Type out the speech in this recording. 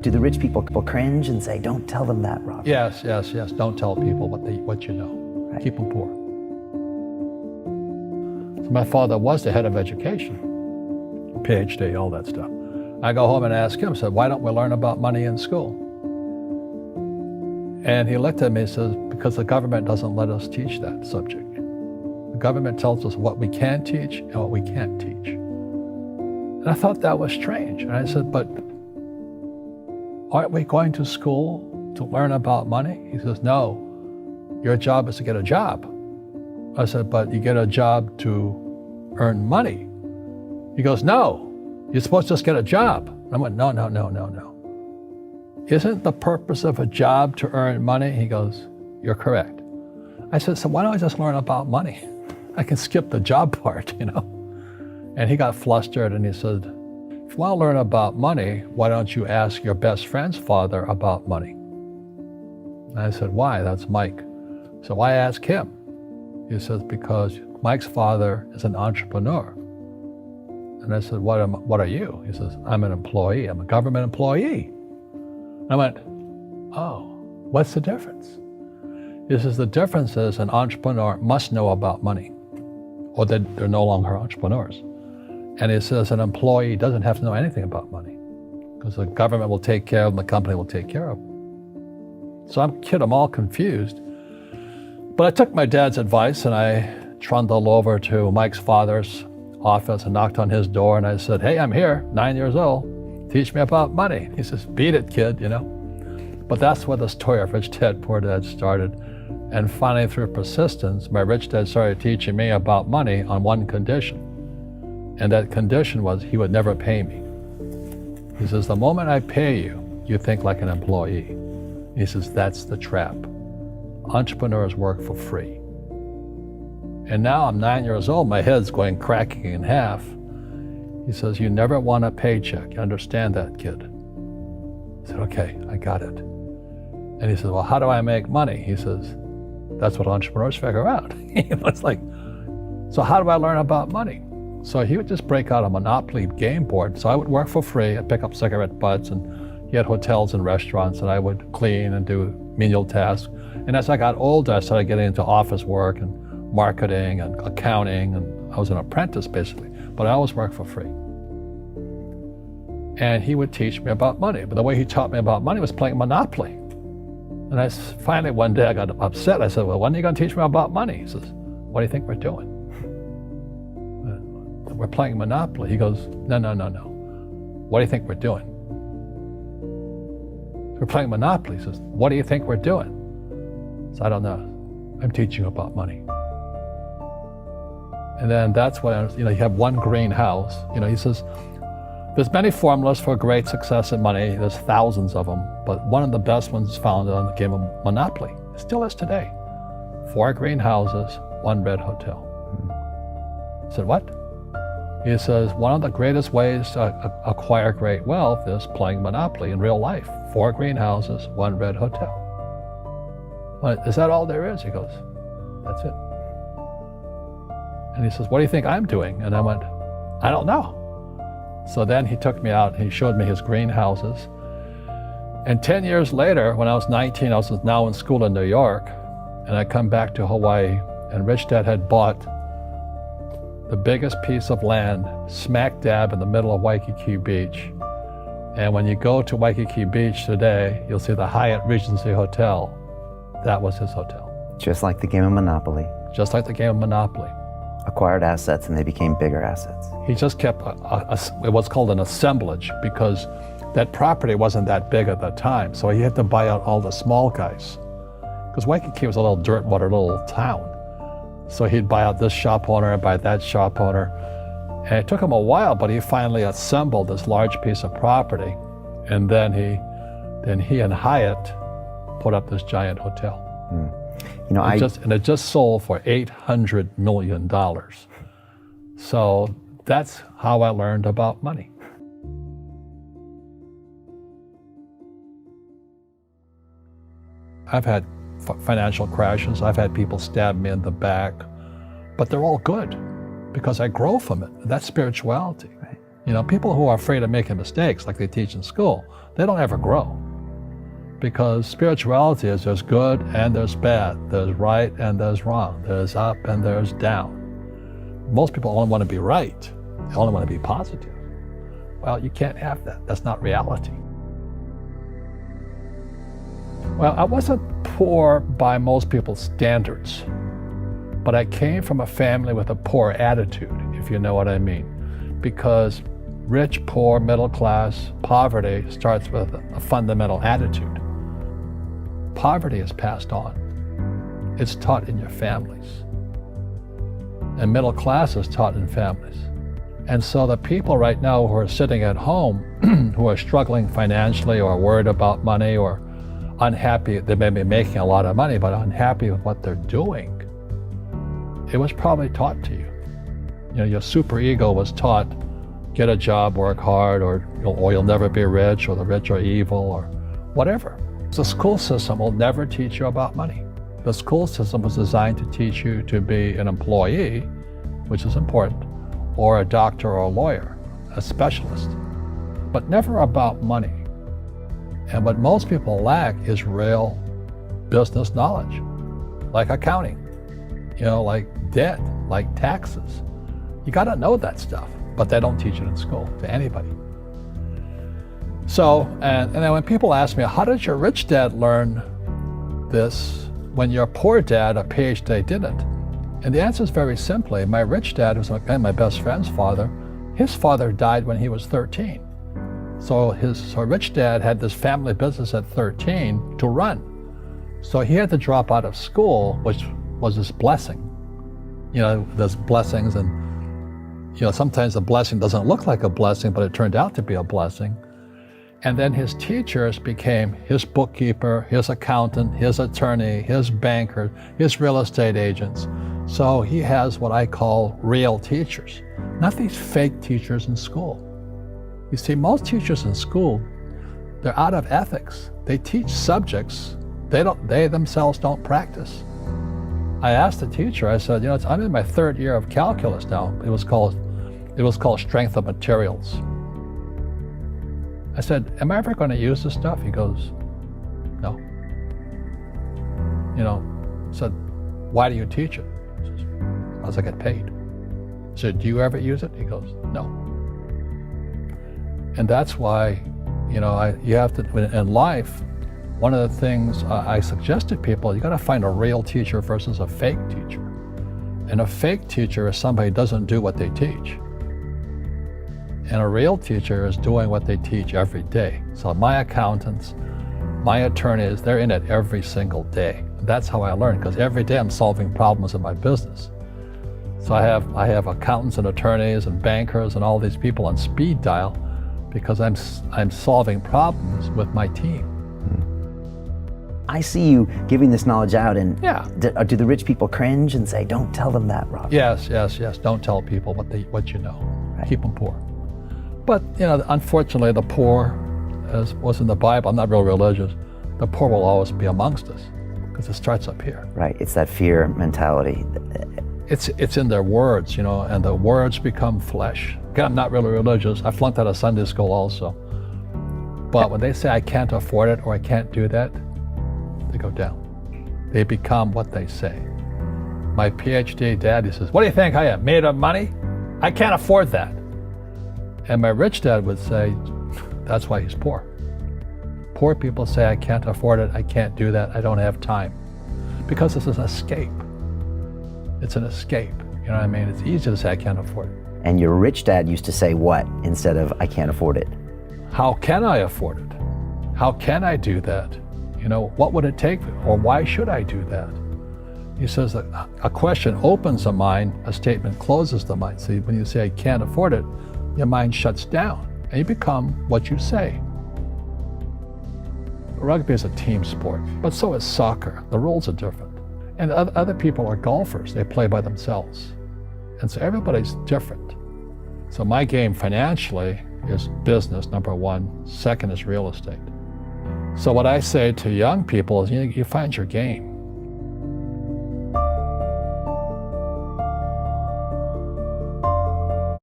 Do the rich people cringe and say, don't tell them that, Rob? Yes. Don't tell people what you know. Right. Keep them poor. So my father was the head of education, PhD, all that stuff. I go home and ask him, said, why don't we learn about money in school? And he looked at me and says, because the government doesn't let us teach that subject. The government tells us what we can teach and what we can't teach. And I thought that was strange. And I said, but aren't we going to school to learn about money? He says, no, your job is to get a job. I said, but you get a job to earn money. He goes, no, you're supposed to just get a job. And I went, no. Isn't the purpose of a job to earn money? He goes, you're correct. I said, so why don't I just learn about money? I can skip the job part, you know? And he got flustered and he said, if you want to learn about money, why don't you ask your best friend's father about money? And I said, why? That's Mike. So why ask him? He says, because Mike's father is an entrepreneur. And I said, what are you? He says, I'm an employee. I'm a government employee. I went, oh, what's the difference? He says, the difference is an entrepreneur must know about money, or they're no longer entrepreneurs. And he says an employee doesn't have to know anything about money, because the government will take care of them, the company will take care of them. So I'm all confused. But I took my dad's advice and I trundled over to Mike's father's office and knocked on his door and I said, hey, I'm here, 9 years old. Teach me about money. He says, beat it, kid, you know. But that's where the story of Rich Dad, Poor Dad started. And finally, through persistence, my rich dad started teaching me about money on one condition. And that condition was he would never pay me. He says, the moment I pay you, you think like an employee. He says, that's the trap. Entrepreneurs work for free. And now I'm 9 years old, my head's going cracking in half. He says, you never want a paycheck. You understand that, kid? I said, okay, I got it. And he says, well, how do I make money? He says, that's what entrepreneurs figure out. It's like, so how do I learn about money? So he would just break out a Monopoly game board. So I would work for free. I'd pick up cigarette butts, and he had hotels and restaurants, and I would clean and do menial tasks. And as I got older, I started getting into office work and marketing and accounting, and I was an apprentice basically, but I always worked for free. And he would teach me about money, but the way he taught me about money was playing Monopoly. And finally one day I got upset. I said, well, when are you going to teach me about money? He says, what do you think we're doing? We're playing Monopoly. He goes, no. What do you think we're doing? We're playing Monopoly. He says, what do you think we're doing? So I don't know. I'm teaching you about money. And then that's when, you have one green house. He says, there's many formulas for great success in money. There's thousands of them, but one of the best ones is found on the game of Monopoly. It still is today. 4 green houses, 1 red hotel. I said, what? He says, one of the greatest ways to acquire great wealth is playing Monopoly in real life. 4 green houses, 1 red hotel. But is that all there is? He goes, that's it. And he says, what do you think I'm doing? And I went, I don't know. So then he took me out and he showed me his greenhouses. And 10 years later, when I was 19, I was now in school in New York, and I come back to Hawaii, and Rich Dad had bought the biggest piece of land smack dab in the middle of Waikiki Beach. And when you go to Waikiki Beach today, you'll see the Hyatt Regency Hotel. That was his hotel. Just like the game of Monopoly. Just like the game of Monopoly. Acquired assets and they became bigger assets. He just kept what's called an assemblage, because that property wasn't that big at the time. So he had to buy out all the small guys. Because Waikiki was a little dirt water little town. So he'd buy out this shop owner and buy that shop owner. And it took him a while, but he finally assembled this large piece of property. And then he and Hyatt put up this giant hotel. It just sold for $800 million. So that's how I learned about money. I've had financial crashes. I've had people stab me in the back, but they're all good because I grow from it. That's spirituality. Right. People who are afraid of making mistakes, like they teach in school, they don't ever grow. Because spirituality is there's good and there's bad, there's right and there's wrong, there's up and there's down. Most people only want to be right, they only want to be positive. Well, you can't have that. That's not reality. Well, I wasn't poor by most people's standards, but I came from a family with a poor attitude, if you know what I mean. Because rich, poor, middle class, poverty starts with a fundamental attitude. Poverty is passed on. It's taught in your families. And middle class is taught in families. And so the people right now who are sitting at home, who are struggling financially or worried about money or unhappy, they may be making a lot of money, but unhappy with what they're doing, it was probably taught to you. You know, your super ego was taught, get a job, work hard, or you'll never be rich, or the rich are evil, or whatever. The school system will never teach you about money. The school system was designed to teach you to be an employee, which is important, or a doctor or a lawyer, a specialist, but never about money. And what most people lack is real business knowledge, like accounting, like debt, like taxes. You got to know that stuff, but they don't teach it in school to anybody. So, and then when people ask me, how did your rich dad learn this when your poor dad, a PhD, didn't? And the answer is very simply, my rich dad, who's my best friend's father, his father died when he was 13. So rich dad had this family business at 13 to run. So he had to drop out of school, which was his blessing. There's blessings, and sometimes the blessing doesn't look like a blessing, but it turned out to be a blessing. And then his teachers became his bookkeeper, his accountant, his attorney, his banker, his real estate agents. So he has what I call real teachers, not these fake teachers in school. You see, most teachers in school, they're out of ethics. They teach subjects they themselves don't practice. I asked the teacher, I said, I'm in my third year of calculus now. It was called strength of materials. I said, am I ever going to use this stuff? He goes, no. I said, why do you teach it? He says, because I get paid. I said, do you ever use it? He goes, no. And that's why, you have to, in life, one of the things I suggest to people, you got to find a real teacher versus a fake teacher. And a fake teacher is somebody who doesn't do what they teach. And a real teacher is doing what they teach every day. So my accountants, my attorneys, they're in it every single day. That's how I learn, because every day I'm solving problems in my business. So I have accountants and attorneys and bankers and all these people on speed dial because I'm solving problems with my team. I see you giving this knowledge out, and yeah. Do the rich people cringe and say, don't tell them that, Rob? Yes. Don't tell people what you know. Right. Keep them poor. But, unfortunately, the poor, as was in the Bible, I'm not real religious, the poor will always be amongst us because it starts up here. Right, it's that fear mentality. It's in their words, and the words become flesh. Again, I'm not really religious. I flunked out of Sunday school also. But when they say I can't afford it or I can't do that, they go down. They become what they say. My PhD dad, he says, what do you think I am, made of money? I can't afford that. And my rich dad would say, that's why he's poor. Poor people say, I can't afford it, I can't do that, I don't have time. Because this is an escape. It's an escape, you know what I mean? It's easy to say, I can't afford it. And your rich dad used to say what instead of, I can't afford it? How can I afford it? How can I do that? What would it take, or why should I do that? He says that a question opens the mind, a statement closes the mind. See, when you say, I can't afford it, your mind shuts down, and you become what you say. Rugby is a team sport, but so is soccer. The rules are different. And other people are golfers. They play by themselves. And so everybody's different. So my game financially is business, number one. Second is real estate. So what I say to young people is, you find your game.